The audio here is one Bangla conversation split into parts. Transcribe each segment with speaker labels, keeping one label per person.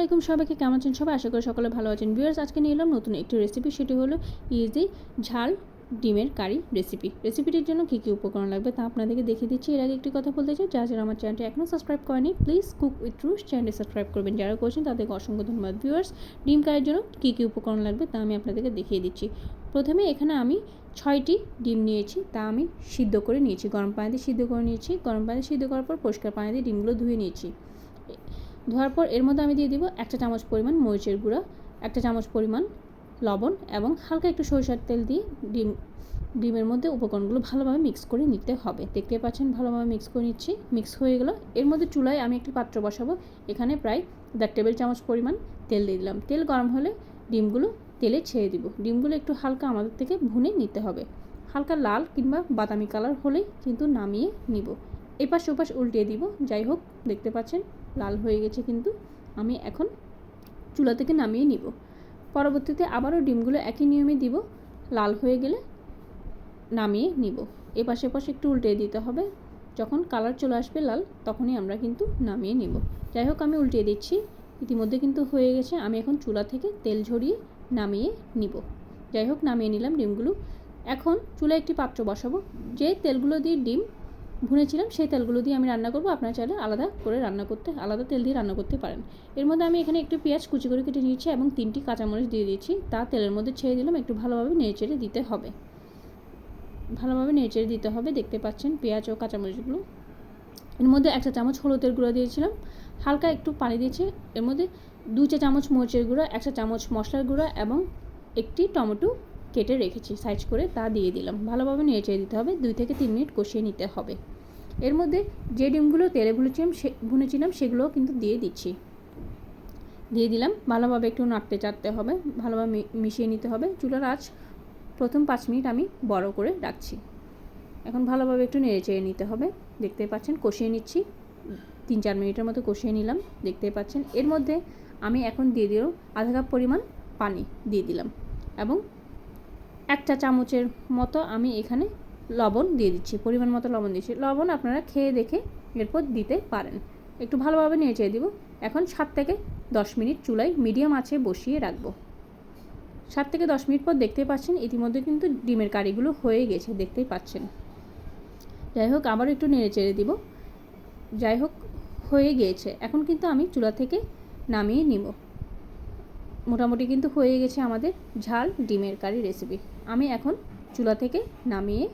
Speaker 1: আলাইকুম সবাইকে, কেমন আছেন সবাই? আশা করি সকলে ভালো আছেন। ভিউয়ার্স, আজকে নিয়ে এলাম নতুন একটি রেসিপি, সেটি হলো ইজি ঝাল ডিমের কারি রেসিপিটির জন্য কী কী উপকরণ লাগবে তা আপনাদেরকে দেখিয়ে দিচ্ছি। এর আগে একটি কথা বলতে চাই, যারা আমার চ্যানেলটি এখনও সাবস্ক্রাইব করেনি প্লিজ কুক উইথ রুশ চ্যানেলটি সাবস্ক্রাইব করবেন। যারা করছেন তাদেরকে অসংখ্য ধন্যবাদ। ভিউয়ার্স, ডিম কারির জন্য কী কী উপকরণ লাগবে তা আমি আপনাদেরকে দেখিয়ে দিচ্ছি। প্রথমে এখানে আমি 6টি ডিম নিয়েছি, তা আমি সিদ্ধ করে নিয়েছি, গরম পানি দিয়ে সিদ্ধ করে নিয়েছি। গরম পানি সিদ্ধ করার পর পরিষ্কার পানি দিয়ে ডিমগুলো ধুয়ে নিয়েছি। ধোয়ার পর এর মধ্যে আমি দিয়ে দিব 1 চা চামচ পরিমাণ মরিচের গুঁড়া, 1 চা চামচ পরিমাণ লবণ এবং হালকা একটু সরিষার তেল দিয়ে ডিমের মধ্যে উপকরণগুলো ভালোভাবে মিক্স করে নিতে হবে। দেখতে পাচ্ছেন ভালোভাবে মিক্স করে নিচ্ছি। মিক্স হয়ে গেল। এর মধ্যে চুলায় আমি একটি পাত্র বসাবো। এখানে প্রায় 1.5 টেবিল চামচ পরিমাণ তেল দিয়ে দিলাম। তেল গরম হলে ডিমগুলো তেলে ছেড়ে দিব। ডিমগুলো একটু হালকা আমাদের থেকে ভুনে নিতে হবে। হালকা লাল কিংবা বাদামি কালার হলেই কিন্তু নামিয়ে নিব। এপাশ ওপাশ উল্টিয়ে দিব। যাই হোক, দেখতে পাচ্ছেন লাল হয়ে গেছে, কিন্তু আমি এখন চুলা থেকে নামিয়ে নিব। পরবর্তীতে আবারও ডিমগুলো একই নিয়মে দিব। লাল হয়ে গেলে নামিয়ে নিব। এপাশে পাশে একটু উল্টিয়ে দিতে হবে। যখন কালার চলে আসবে লাল, তখনই আমরা কিন্তু নামিয়ে নিব। যাই হোক, আমি উল্টিয়ে দিচ্ছি। ইতিমধ্যে কিন্তু হয়ে গেছে। আমি এখন চুলা থেকে তেল ঝরিয়ে নামিয়ে নিব। যাই হোক, নামিয়ে নিলাম ডিমগুলো। এখন চুলায় একটি পাত্র বসাবো। যে তেলগুলো দিয়ে ডিম ভুনেছিলাম সেই তেলগুলো দিয়ে আমি রান্না করব। আপনারা চাইলে আলাদা তেল দিয়ে রান্না করতে পারেন। এর মধ্যে আমি এখানে একটু পেঁয়াজ কুচি করে কেটে নিয়েছি এবং 3টি কাঁচামরিচ দিয়ে দিয়েছি। তা তেলের মধ্যে ছেড়ে দিলাম। একটু ভালোভাবে নেড়েচেড়ে দিতে হবে। দেখতে পাচ্ছেন পেঁয়াজ ও কাঁচামরিচগুলো। এর মধ্যে 1 চা চামচ হলুদের গুঁড়া দিয়েছিলাম, হালকা একটু পানি দিয়েছি। এর মধ্যে 2 চা চামচ মরিচের গুঁড়া, 1 চা চামচ মশলার গুঁড়া এবং একটি টমেটো কেটে রেখেছি সাইজ করে, তা দিয়ে দিলাম। ভালোভাবে নেড়েচেড়ে দিতে হবে। 2 থেকে 3 মিনিট কষিয়ে নিতে হবে। এর মধ্যে যে ডিমগুলো তেলে ভুনেছিলাম সেগুলোও কিন্তু দিয়ে দিলাম। ভালোভাবে একটু নাড়তে চাড়তে হবে, ভালোভাবে মিশিয়ে নিতে হবে। চুলার আঁচ প্রথম 5 মিনিট আমি বড় করে রাখছি। এখন ভালোভাবে একটু নেড়েচেড়ে নিতে হবে। দেখতে পাচ্ছেন কষিয়ে নিচ্ছি। 3-4 মিনিটের মতো কষিয়ে নিলাম। দেখতে পাচ্ছেন এর মধ্যে আমি এখন দিয়ে দিলাম আধা কাপ পরিমাণ পানি দিয়ে দিলাম এবং 1 চা চামচের মতো আমি এখানে লবণ দিয়ে দিচ্ছি। পরিমাণ মতো লবণ দিচ্ছি। লবণ আপনারা খেয়ে দেখে এরপর দিতে পারেন। একটু ভালোভাবে নেড়েচেড়ে দিব। এখন 7 থেকে 10 মিনিট চুলায় মিডিয়াম আঁচে বসিয়ে রাখবো। 7 থেকে 10 মিনিট পর দেখতে পাচ্ছেন ইতিমধ্যে কিন্তু ডিমের কারিগুলো হয়ে গেছে, দেখতেই পাচ্ছেন। যাই হোক, আবার একটু নেড়েচেড়ে দিব। যাই হোক, হয়ে গিয়েছে। এখন কিন্তু আমি চুলা থেকে নামিয়ে নিব। মোটামুটি কিন্তু হয়ে গেছে আমাদের ঝাল ডিমের কারি রেসিপি। আমি এখন চুলা থেকে নামিয়ে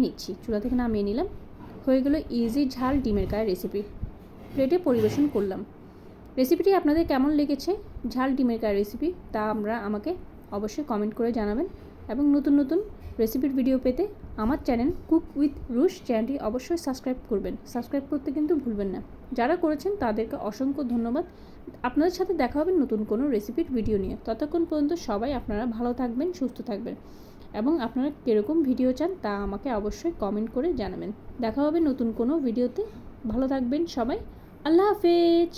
Speaker 1: নিচ্ছি। চুলা থেকে নামিয়ে নিলাম। হয়ে গেল ইজি ঝাল ডিমের কারি রেসিপি। প্লেটে পরিবেশন করলাম। রেসিপিটি আপনাদের কেমন লেগেছে, ঝাল ডিমের কারি রেসিপি, তা আমাকে অবশ্যই কমেন্ট করে জানাবেন। এবং নতুন নতুন রেসিপির ভিডিও পেতে আমার চ্যানেল কুক উইথ রুশ চ্যানেলটি অবশ্যই সাবস্ক্রাইব করবেন। সাবস্ক্রাইব করতে কিন্তু ভুলবেন না। যারা করেছেন তাদেরকে অসংখ্য ধন্যবাদ। আপনাদের সাথে দেখা হবে নতুন কোনো রেসিপির ভিডিও নিয়ে। ততক্ষণ পর্যন্ত সবাই আপনারা ভালো থাকবেন, সুস্থ থাকবেন এবং আপনারা কীরকম ভিডিও চান তা আমাকে অবশ্যই কমেন্ট করে জানাবেন। দেখা হবে নতুন কোনো ভিডিওতে। ভালো থাকবেন সবাই। আল্লাহ হাফেজ।